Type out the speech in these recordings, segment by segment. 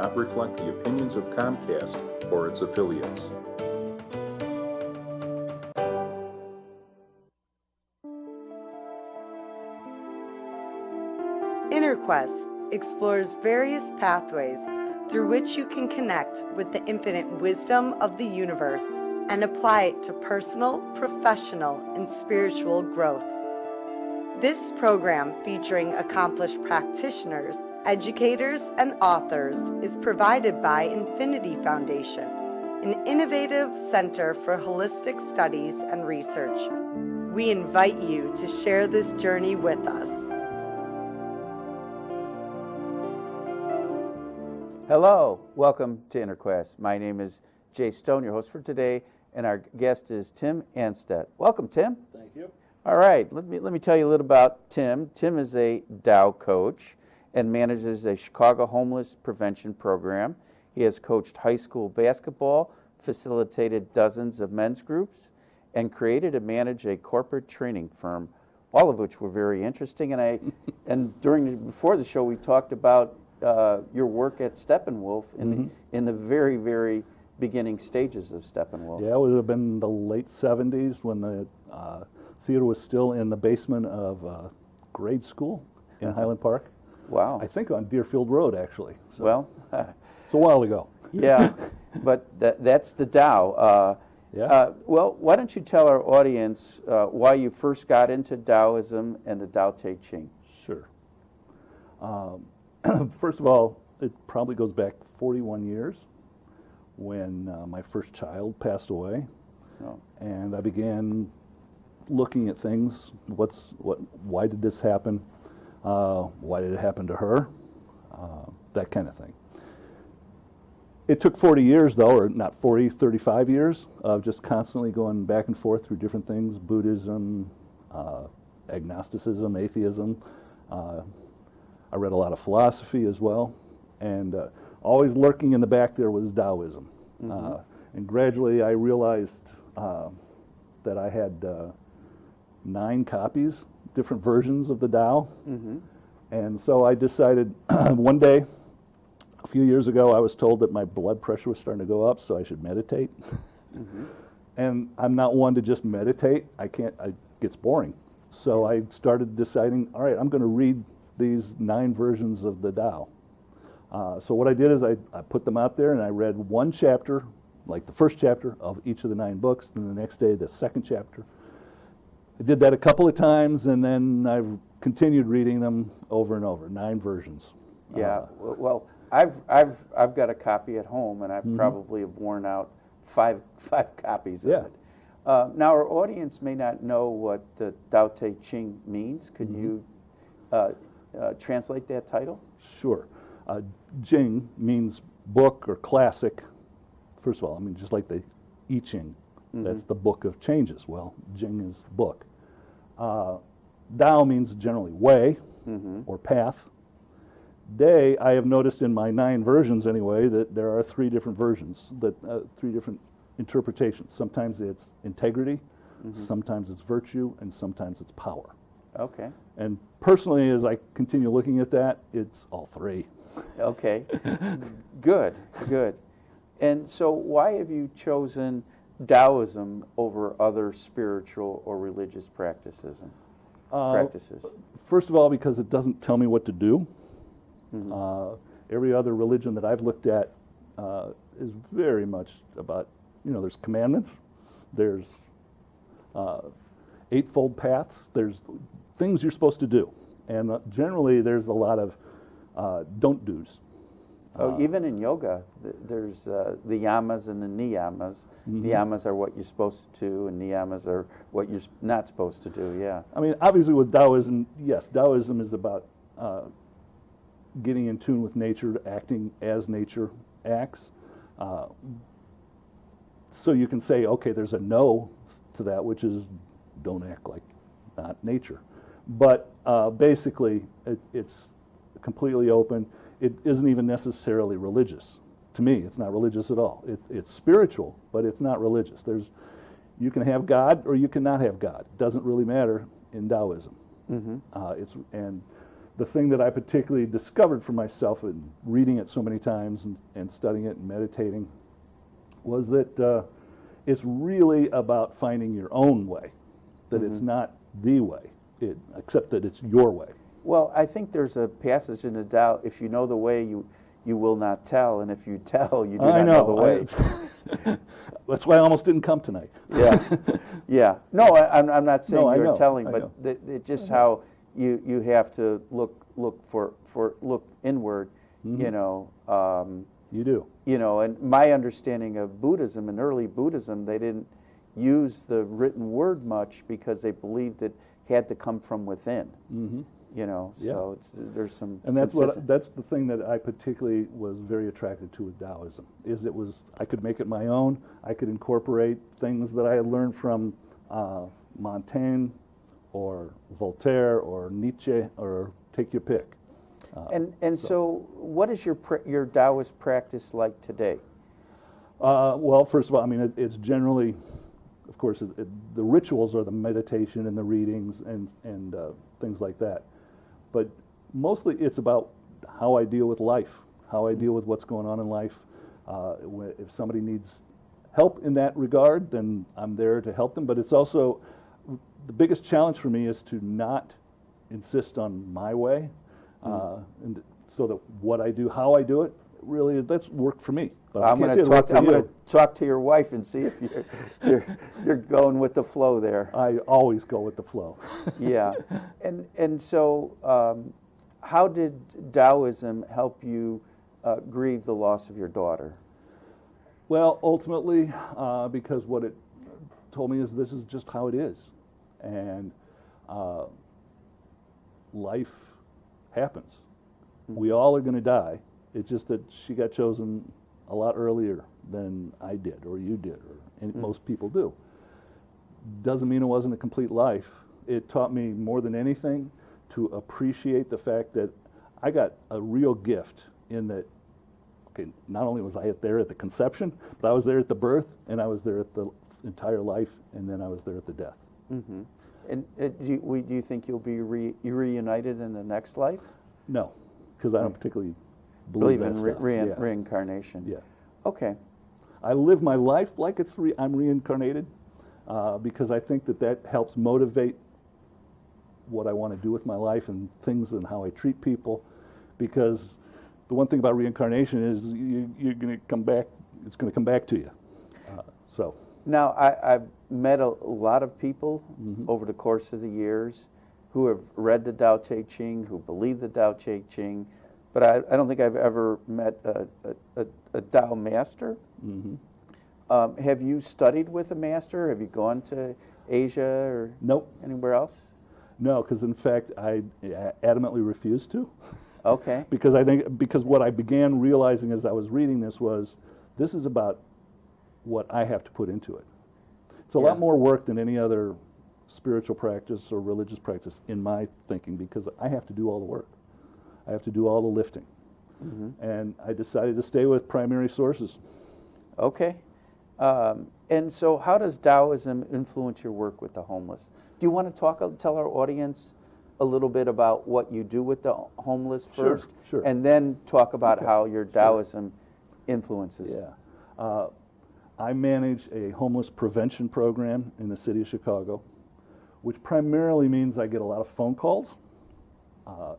not reflect the opinions of Comcast or its affiliates. InnerQuest explores various pathways through which you can connect with the infinite wisdom of the universe and apply it to personal, professional, and spiritual growth. This program, featuring accomplished practitioners, educators, and authors, is provided by Infinity Foundation, an innovative center for holistic studies and research. We invite you to share this journey with us. Hello, welcome to InnerQuest. My name is Jay Stone, your host for today, and our guest is Tim Anstett. Welcome, Tim. Thank you. All right, let me tell you a little about Tim. Tim is a Tao Coach and manages a Chicago homeless prevention program. He has coached high school basketball, facilitated dozens of men's groups, and created and managed a corporate training firm, all of which were very interesting. And before the show, we talked about your work at Steppenwolf in the very, very beginning stages of Steppenwolf. Yeah, it would have been the late 70s when the theater was still in the basement of grade school in Highland Park. Wow. I think on Deerfield Road, actually. So Well, it's a while ago. yeah, but that's the Tao. Well, why don't you tell our audience why you first got into Taoism and the Tao Te Ching? Sure. First of all, it probably goes back 41 years when my first child passed away. Oh. And I began looking at things. Why did this happen? Why did it happen to her? That kind of thing. It took 40 years, though, or not 40, 35 years of just constantly going back and forth through different things: Buddhism, agnosticism, atheism. I read a lot of philosophy as well, and always lurking in the back there was Taoism. And gradually I realized that I had 9 copies, different versions of the Tao. And so I decided one day, a few years ago, I was told that my blood pressure was starting to go up, so I should meditate. And I'm not one to just meditate. It gets boring. So I started deciding, all right, I'm going to read these 9 versions of the Tao. So what I did is I put them out there and I read one chapter, like the first chapter of each of the 9 books, then the next day the second chapter. I did that a couple of times, and then I've continued reading them over and over, 9 versions. Yeah, well, I've got a copy at home, and I probably have worn out five copies of it. Now, our audience may not know what the Tao Te Ching means. Could you translate that title? Sure. Jing means book or classic. First of all, I mean, just like the I Ching, that's the book of changes. Well, Jing is book. Tao means generally way or path. Day, I have noticed in my 9 versions anyway, that there are 3 different versions, 3 different interpretations. Sometimes it's integrity, sometimes it's virtue, and sometimes it's power. Okay. And personally, as I continue looking at that, it's all 3. Okay. Good. And so why have you chosen Taoism over other spiritual or religious practices? First of all, because it doesn't tell me what to do. Every other religion that I've looked at is very much about, there's commandments, there's eightfold paths, there's things you're supposed to do. And generally there's a lot of don't do's. Even in yoga, there's the yamas and the niyamas. The yamas are what you're supposed to do, and niyamas are what you're not supposed to do, yeah. I mean, obviously with Taoism, yes, Taoism is about getting in tune with nature, acting as nature acts. So you can say, okay, there's a no to that, which is don't act like not nature. But basically, it's completely open. It isn't even necessarily religious. To me, it's not religious at all. It's spiritual, but it's not religious. You can have God or you cannot have God. It doesn't really matter in Taoism. And the thing that I particularly discovered for myself in reading it so many times and studying it and meditating was that it's really about finding your own way, that it's not the way, except that it's your way. Well, I think there's a passage in the Tao, if you know the way, you will not tell, and if you tell, you do not know the way. That's why I almost didn't come tonight. Yeah, yeah. No, I'm not saying No, you're telling, I but know. it just how you have to look inward. You know. You do. You know, and my understanding of Buddhism and early Buddhism, they didn't use the written word much because they believed it had to come from within. You know, so there's some. And that's the thing that I particularly was very attracted to with Taoism, is I could make it my own. I could incorporate things that I had learned from Montaigne or Voltaire or Nietzsche, or take your pick. So what is your Taoist practice like today? Well, first of all, I mean, it's generally, of course, the rituals are the meditation and the readings and things like that. But mostly it's about how I deal with life, how I deal with what's going on in life. If somebody needs help in that regard, then I'm there to help them. But it's also, the biggest challenge for me is to not insist on my way. And so that what I do, how I do it, really, that's worked for me. But I'm going to talk to your wife and see if you're going with the flow there. I always go with the flow. Yeah, and so how did Taoism help you grieve the loss of your daughter? Well, ultimately, because what it told me is this is just how it is, and life happens. We all are going to die. It's just that she got chosen a lot earlier than I did, or you did, or most people do. Doesn't mean it wasn't a complete life. It taught me more than anything to appreciate the fact that I got a real gift in that, okay, not only was I there at the conception, but I was there at the birth, and I was there at the entire life, and then I was there at the death. And do you think you'll be reunited in the next life? No, because I don't particularly believe in that stuff. reincarnation. Yeah. Okay. I live my life like I'm reincarnated because I think that helps motivate what I want to do with my life and things and how I treat people. Because the one thing about reincarnation is you're going to come back. It's going to come back to you. Now, I've met a lot of people over the course of the years who have read the Tao Te Ching, who believe the Tao Te Ching, but I don't think I've ever met a Tao master. Have you studied with a master? Have you gone to Asia or anywhere else? No, because in fact I adamantly refused to. Okay. because what I began realizing as I was reading this is about what I have to put into it. It's a lot more work than any other spiritual practice or religious practice in my thinking, because I have to do all the work. I have to do all the lifting. And I decided to stay with primary sources. Okay. And so how does Taoism influence your work with the homeless? Do you want to tell our audience a little bit about what you do with the homeless first? Sure. And then talk about how your Taoism influences. Yeah. I manage a homeless prevention program in the city of Chicago, which primarily means I get a lot of phone calls,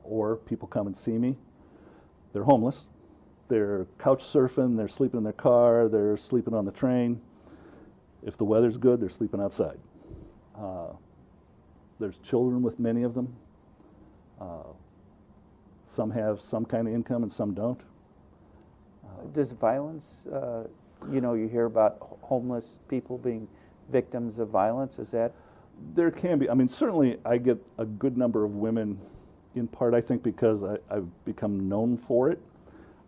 or people come and see me. They're homeless. They're couch surfing, they're sleeping in their car, they're sleeping on the train. If the weather's good, they're sleeping outside. There's children with many of them. Some have some kind of income and some don't. Does violence, you hear about homeless people being victims of violence, is that? There can be. I mean, certainly I get a good number of women, in part I think because I've become known for it.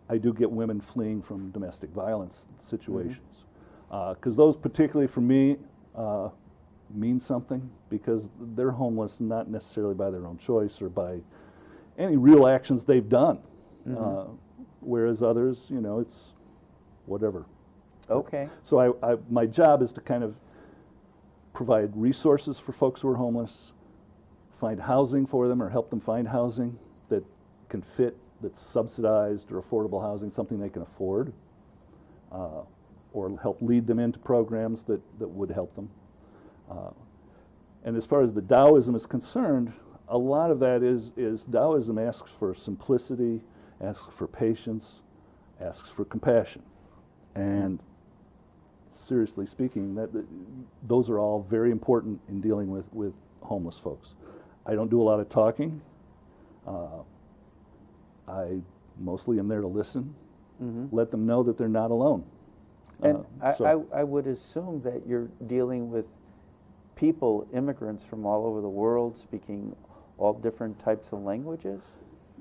I do get women fleeing from domestic violence situations. Because those particularly for me mean something, because they're homeless not necessarily by their own choice or by any real actions they've done. Whereas others, it's whatever. Okay. So my job is to kind of provide resources for folks who are homeless, find housing for them or help them find housing that can fit, that's subsidized or affordable housing, something they can afford, or help lead them into programs that would help them. And as far as the Taoism is concerned, a lot of that is Taoism asks for simplicity, asks for patience, asks for compassion. And seriously speaking, those are all very important in dealing with homeless folks. I don't do a lot of talking. I mostly am there to listen, let them know that they're not alone. And I would assume that you're dealing with people, immigrants from all over the world, speaking all different types of languages?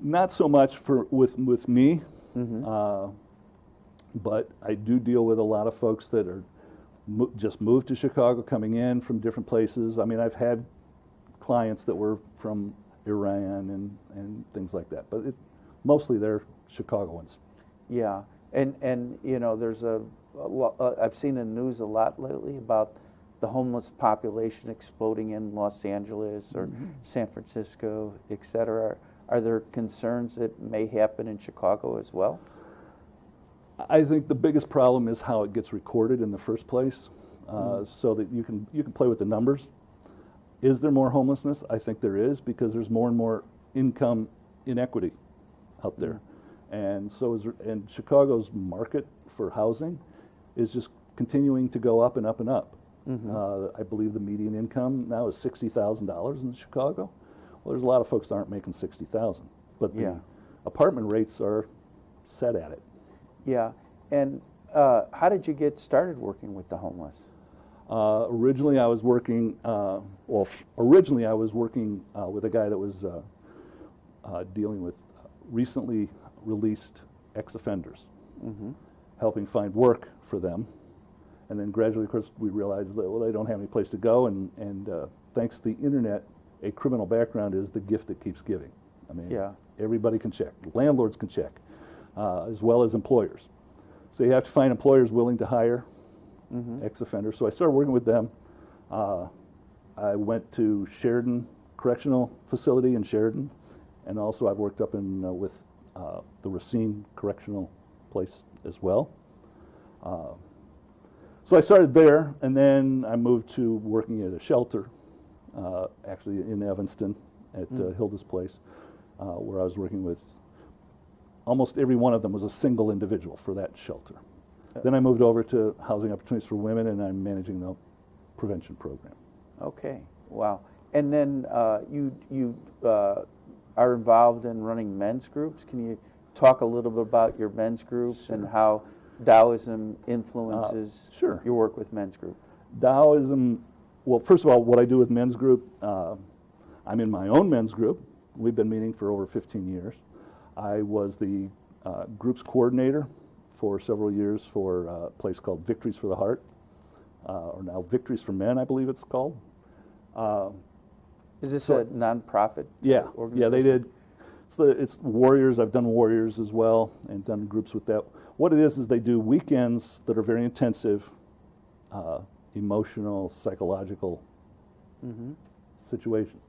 Not so much with me, but I do deal with a lot of folks that are just moved to Chicago, coming in from different places. I mean, I've had clients that were from Iran and things like that, but mostly they're Chicagoans. Yeah, and you know, there's I've seen in the news a lot lately about the homeless population exploding in Los Angeles or San Francisco, et cetera. Are there concerns that may happen in Chicago as well? I think the biggest problem is how it gets recorded in the first place, so that you can play with the numbers. Is there more homelessness? I think there is, because there's more and more income inequity out there, and and Chicago's market for housing is just continuing to go up and up and up. I believe the median income now is $60,000 in Chicago. Well, there's a lot of folks that aren't making $60,000, but the apartment rates are set at it. Yeah, and how did you get started working with the homeless? Originally, I was working. Originally I was working with a guy that was dealing with recently released ex-offenders, helping find work for them. And then gradually, of course, we realized that, well, they don't have any place to go, and thanks to the internet, a criminal background is the gift that keeps giving. I mean, everybody can check. Landlords can check, as well as employers. So you have to find employers willing to hire ex-offenders. So I started working with them. I went to Sheridan Correctional Facility in Sheridan, and also I've worked up in with the Racine Correctional Place as well. So I started there, and then I moved to working at a shelter, actually in Evanston at Hilda's Place, where I was working with almost every one of them was a single individual for that shelter. Then I moved over to Housing Opportunities for Women, and I'm managing the prevention program. Okay, wow. And then you are involved in running men's groups. Can you talk a little bit about your men's groups and how Taoism influences your work with men's group? Taoism, well, first of all, what I do with men's group, I'm in my own men's group. We've been meeting for over 15 years. I was the group's coordinator for several years for a place called Victories for the Heart, or now Victories for Men, I believe it's called. Is this a nonprofit organization? Yeah, they did. It's Warriors. I've done Warriors as well and done groups with that. What it is they do weekends that are very intensive, emotional, psychological situations.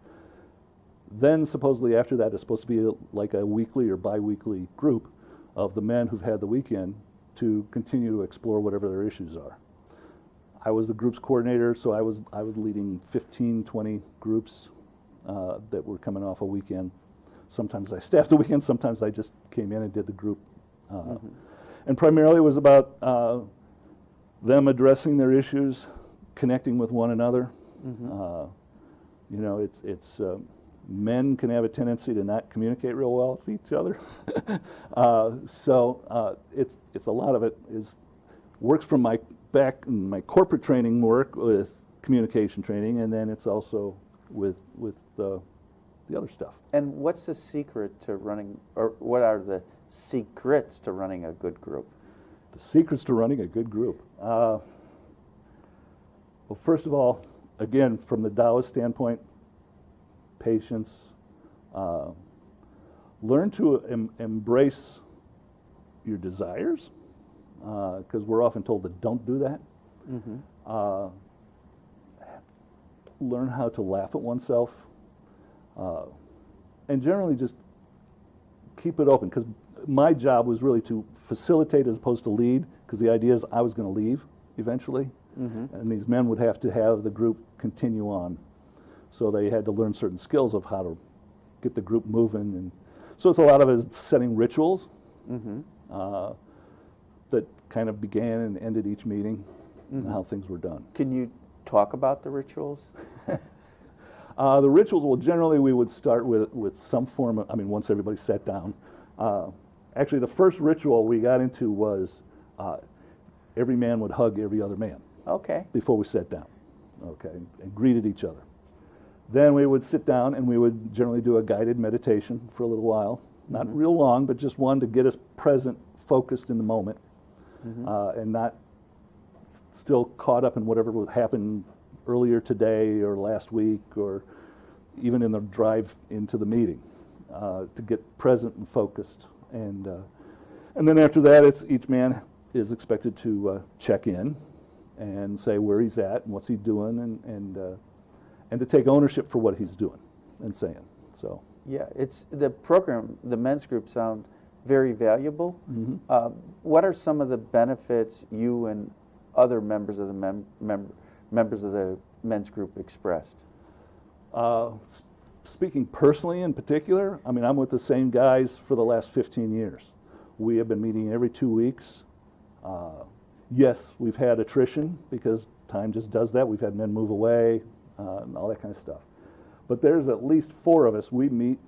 Then supposedly after that, it's supposed to be like a weekly or bi-weekly group of the men who've had the weekend to continue to explore whatever their issues are. I was the group's coordinator, so I was leading 15, 20 groups that were coming off a weekend. Sometimes I staffed the weekend, sometimes I just came in and did the group. And primarily it was about them addressing their issues, connecting with one another. You know, it's men can have a tendency to not communicate real well with each other. So it's a lot of it works from my corporate training work with communication training, and then it's also with the other stuff. And what's the secret to running, or what are the secrets to running a good group? The secrets to running a good group. Well, first of all, again, from the Taoist standpoint, patience. Learn to embrace your desires, because we're often told to don't do that. Learn how to laugh at oneself, and generally just keep it open, because my job was really to facilitate as opposed to lead, because the idea is I was going to leave eventually, and these men would have to have the group continue on. So they had to learn certain skills of how to get the group moving. And so it's a lot of it setting rituals that kind of began and ended each meeting and how things were done. Can you talk about the rituals? The rituals, well, generally we would start with some form of, once everybody sat down. Actually, the first ritual we got into was every man would hug every other man. Okay. Before we sat down, okay, and greeted each other. Then we would sit down and we would generally do a guided meditation for a little while. Not real long, but just one to get us present, focused in the moment, and not still caught up in whatever would happen earlier today or last week or even in the drive into the meeting, to get present and focused. And then after that, it's each man is expected to check in and say where he's at and what's he doing, and to take ownership for what he's doing and saying. So yeah, it's the program. The men's group sound very valuable. What are some of the benefits you and other members of the members of the men's group expressed? Speaking personally in particular, I'm with the same guys for the last 15 years. We have been meeting every 2 weeks. Yes, we've had attrition because time just does that. We've had men move away and all that kind of stuff. But there's at least 4 of us. We meet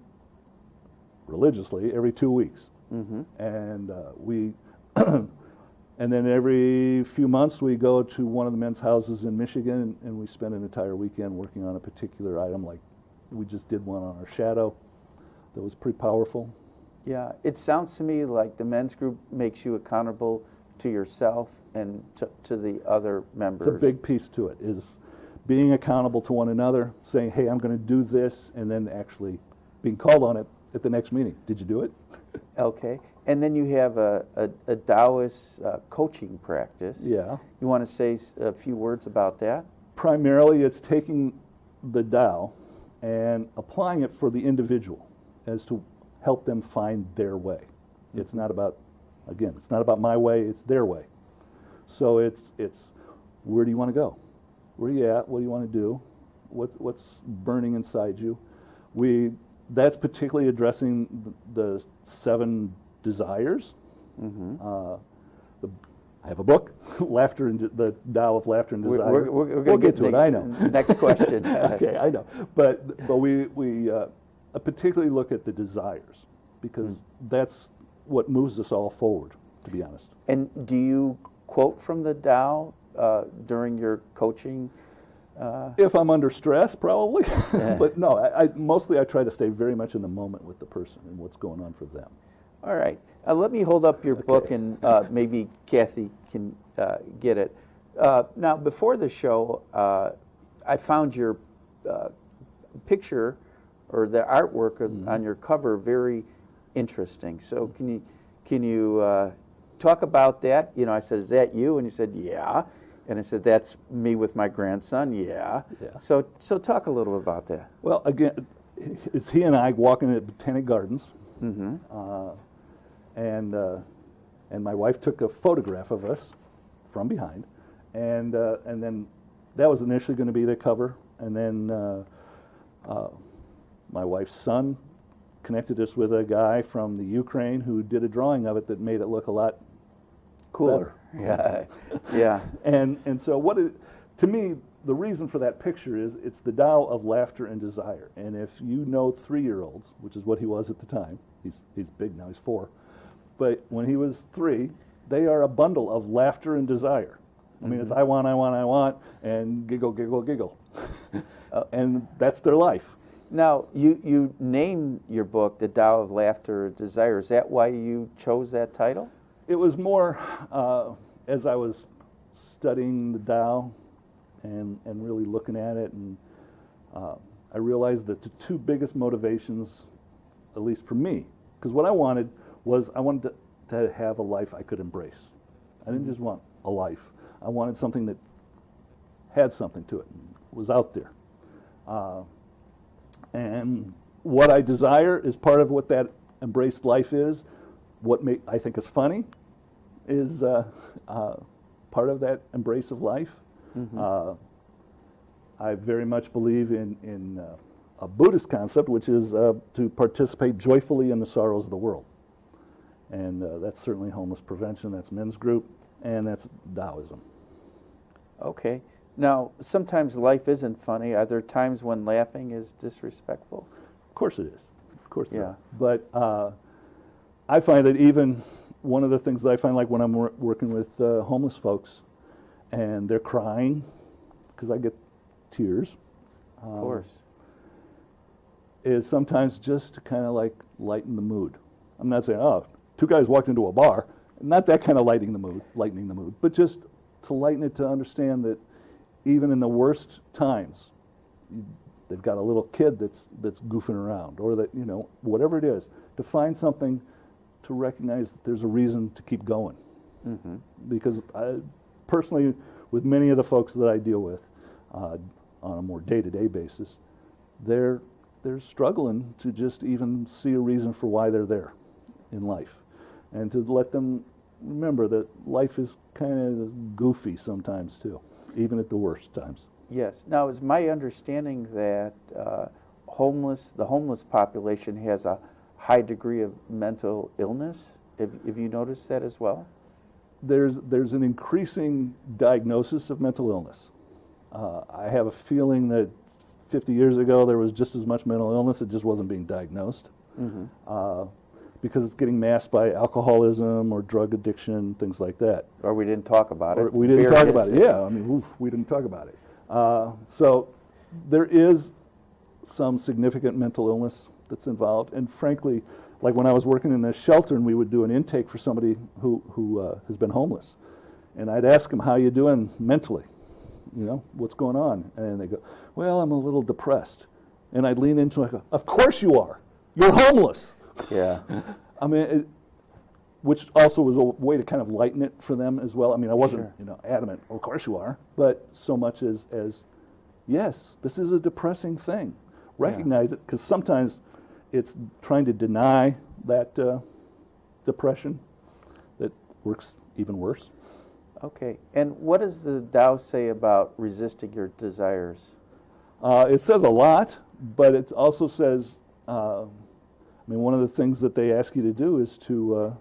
religiously every 2 weeks. And we and then every few months we go to one of the men's houses in Michigan and we spend an entire weekend working on a particular item. Like we just did one on our shadow that was pretty powerful. Yeah, it sounds to me like the men's group makes you accountable to yourself and to the other members. It's a big piece to it, is being accountable to one another, saying, hey, I'm going to do this, and then actually being called on it at the next meeting. Did you do it? Okay. And then you have a Taoist coaching practice. Yeah. You want to say a few words about that? Primarily, it's taking the Tao and applying it for the individual as to help them find their way. It's not about, again, it's not about my way, it's their way. So it's where do you want to go? Where are you at? What do you want to do? What's burning inside you? That's particularly addressing the 7 desires. I have a book, Laughter and the Tao of Laughter and Desire. We'll get to it. I know. Next question. Okay, I know. But we particularly look at the desires because that's what moves us all forward, to be honest. And do you quote from the Tao during your coaching? If I'm under stress, probably. But no, I mostly I try to stay very much in the moment with the person and what's going on for them. All right. Let me hold up your book and maybe Kathy can get it. Now, before the show, I found your picture or the artwork on your cover very interesting. So can you talk about that? You know, I said, is that you? And you said, yeah. And I said, that's me with my grandson. Yeah. So talk a little about that. Well, again, it's he and I walking at Botanic Gardens. And my wife took a photograph of us from behind, and then that was initially going to be the cover, and then my wife's son connected us with a guy from the Ukraine who did a drawing of it that made it look a lot cooler. Better. Yeah. And so to me, the reason for that picture is it's the Tao of laughter and desire. And if you know 3-year-olds, which is what he was at the time, he's big now, he's 4. But when he was 3, they are a bundle of laughter and desire. I mean, it's I want, and giggle, giggle, giggle. And that's their life. Now, you named your book The Tao of Laughter and Desire. Is that why you chose that title? It was more as I was studying the Tao and really looking at it, and I realized that the 2 biggest motivations, at least for me, because what I wanted to have a life I could embrace. I didn't just want a life. I wanted something that had something to it, and was out there. And what I desire is part of what that embraced life is, what I think is funny is part of that embrace of life. I very much believe in a Buddhist concept, which is to participate joyfully in the sorrows of the world. And that's certainly homeless prevention, that's men's group, and that's Taoism. Okay. Now, sometimes life isn't funny. Are there times when laughing is disrespectful? Of course it is. Of course it Yeah. is. But I find that even one of the things that I find, like when I'm working with homeless folks and they're crying, because I get tears. Of course. Is sometimes just to kind of like lighten the mood. I'm not saying, oh, two guys walked into a bar. Not that kind of lightening the mood, but just to lighten it, to understand that even in the worst times, they've got a little kid that's goofing around, or that, whatever it is, to find something to recognize that there's a reason to keep going. Because I, personally, with many of the folks that I deal with on a more day-to-day basis, they're struggling to just even see a reason for why they're there in life, and to let them remember that life is kind of goofy sometimes too, even at the worst times. Yes. Now, is my understanding that the homeless population has a high degree of mental illness? Have you noticed that as well? There's an increasing diagnosis of mental illness. I have a feeling that 50 years ago there was just as much mental illness, it just wasn't being diagnosed. Because it's getting masked by alcoholism or drug addiction, things like that. Or we didn't talk about it. We didn't talk about it, yeah. I mean, we didn't talk about it. So there is some significant mental illness that's involved. And frankly, like when I was working in a shelter and we would do an intake for somebody who has been homeless, and I'd ask them, how you doing mentally? What's going on? And they go, well, I'm a little depressed. And I'd lean into it and go, of course you are. You're homeless. Yeah. I mean, which also was a way to kind of lighten it for them as well. I mean, I wasn't, adamant, of course you are, but so much as yes, this is a depressing thing. Recognize it, because sometimes it's trying to deny that depression that works even worse. Okay. And what does the Tao say about resisting your desires? It says a lot, but it also says, one of the things that they ask you to do is to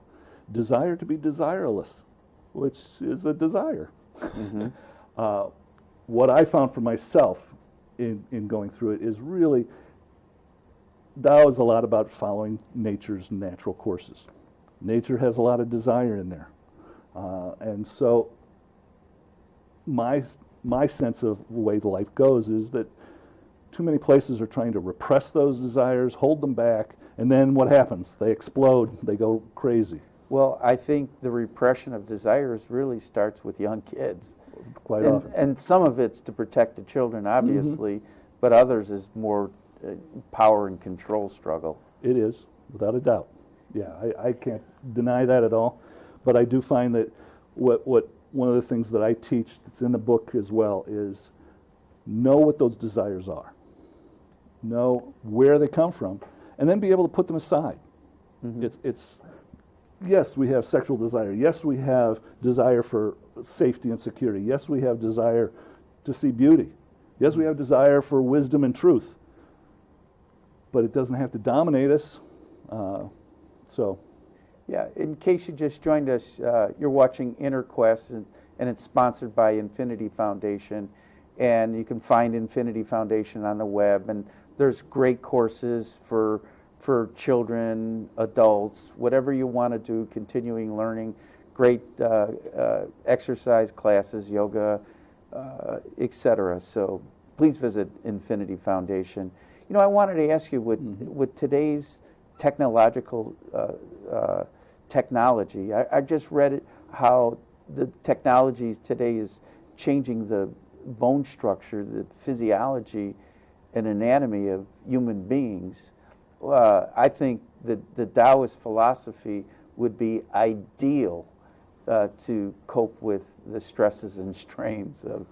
desire to be desireless, which is a desire. What I found for myself in going through it is really, Tao is a lot about following nature's natural courses. Nature has a lot of desire in there. And so my sense of the way the life goes is that too many places are trying to repress those desires, hold them back, and then what happens? They explode, they go crazy. Well, I think the repression of desires really starts with young kids. Quite often. And some of it's to protect the children, obviously, but others is more power and control struggle. It is, without a doubt. Yeah, I can't deny that at all. But I do find that what one of the things that I teach that's in the book as well is know what those desires are. Know where they come from, and then be able to put them aside. It's yes, we have sexual desire. Yes, we have desire for safety and security. Yes, we have desire to see beauty. Yes, we have desire for wisdom and truth. But it doesn't have to dominate us. Yeah, in case you just joined us, you're watching Inner Quest, and it's sponsored by Infinity Foundation. And you can find Infinity Foundation on the web, and there's great courses for children, adults, whatever you want to do, continuing learning, great exercise classes, yoga, etc. So please visit Infinity Foundation. I wanted to ask you, with today's technology, I just read it, how the technology today is changing the bone structure, the physiology and anatomy of human beings. I think that the Taoist philosophy would be ideal to cope with the stresses and strains of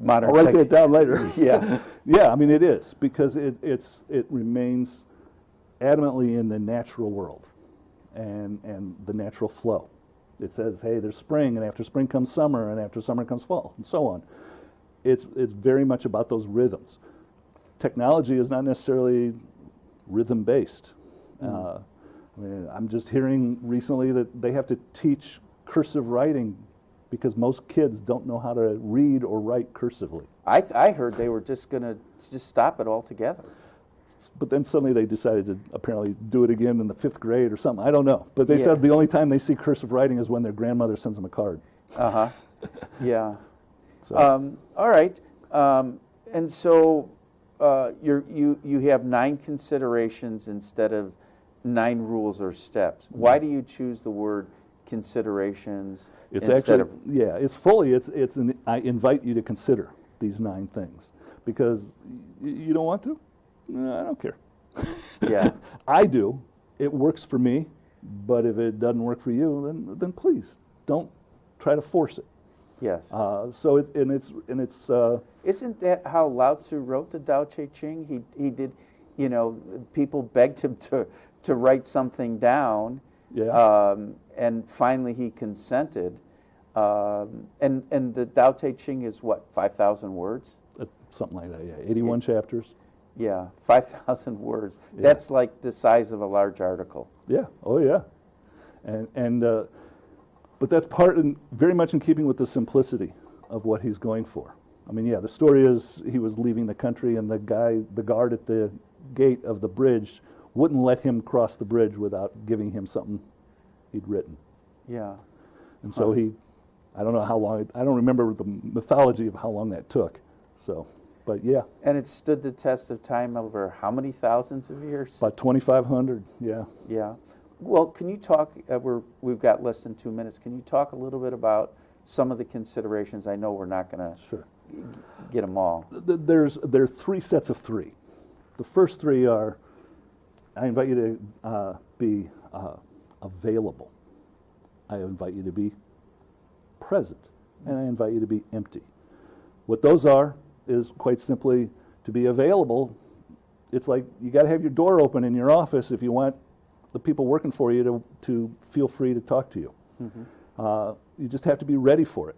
modern. I'll write that down later. Yeah. Yeah, I mean it is, because it remains adamantly in the natural world and the natural flow. It says, hey, there's spring, and after spring comes summer, and after summer comes fall, and so on. It's very much about those rhythms. Technology is not necessarily rhythm-based. I mean, I'm just hearing recently that they have to teach cursive writing because most kids don't know how to read or write cursively. I heard they were just going to just stop it altogether. But then suddenly they decided to apparently do it again in the 5th grade or something. I don't know. But they Yeah. said the only time they see cursive writing is when their grandmother sends them a card. Uh-huh. Yeah. So, All right. And so you have 9 considerations instead of 9 rules or steps. Why do you choose the word considerations it's instead actually, of... I invite you to consider these 9 things because you don't want to? No, I don't care. Yeah. I do. It works for me, but if it doesn't work for you, then please don't try to force it. Yes. Isn't that how Lao Tzu wrote the Tao Te Ching? He did, people begged him to write something down. Yeah. And finally he consented. And the Tao Te Ching is what, 5,000 words? Something like that, yeah. 81 chapters. Yeah, 5,000 words. Yeah. That's like the size of a large article. Yeah. Oh, yeah. But that's very much in keeping with the simplicity of what he's going for. I mean, yeah, the story is he was leaving the country, and the guard at the gate of the bridge wouldn't let him cross the bridge without giving him something he'd written. Yeah. And so I don't know how long. I don't remember the mythology of how long that took. So, but yeah. And it stood the test of time over how many thousands of years? About 2,500. Yeah. Yeah. Well, can you talk? We've got less than 2 minutes. Can you talk a little bit about some of the considerations? I know we're not going to get them all. There are 3 sets of 3. The first 3 are: I invite you to be available. I invite you to be present, and I invite you to be empty. What those are is quite simply to be available. It's like you got to have your door open in your office if you want the people working for you to feel free to talk to you. Mm-hmm. You just have to be ready for it,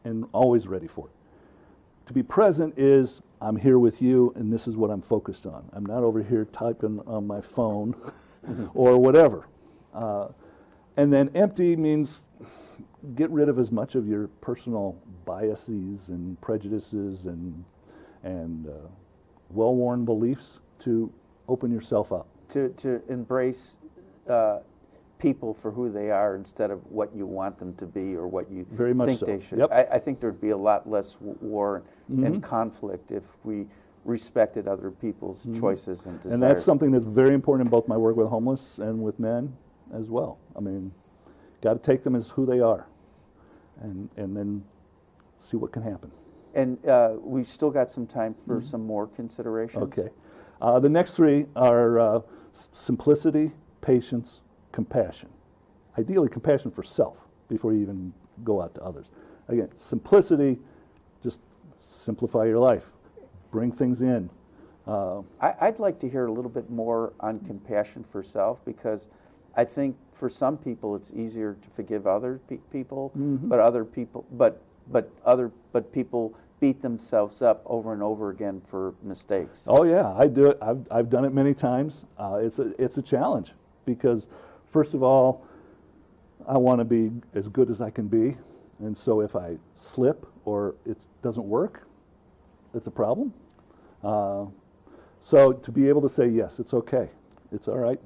and always ready for it. To be present is, I'm here with you, and this is what I'm focused on. I'm not over here typing on my phone or whatever. And then empty means get rid of as much of your personal biases and prejudices and well-worn beliefs to open yourself up. To embrace people for who they are instead of what you want them to be or what you Very much think so. they should. Yep. I think there'd be a lot less war and conflict if we respected other people's choices and desires. And that's something that's very important in both my work with homeless and with men as well. I mean, got to take them as who they are and then see what can happen. And we've still got some time for some more considerations. Okay. The next 3 are simplicity, patience, compassion. Ideally, compassion for self before you even go out to others. Again, simplicity, just simplify your life. Bring things in. I'd like to hear a little bit more on compassion for self, because I think for some people it's easier to forgive other people, but other people, but people beat themselves up over and over again for mistakes. Oh yeah, I do it. I've done it many times. It's a challenge because, first of all, I want to be as good as I can be, and so if I slip or it doesn't work, it's a problem. So to be able to say yes, it's okay, it's all right.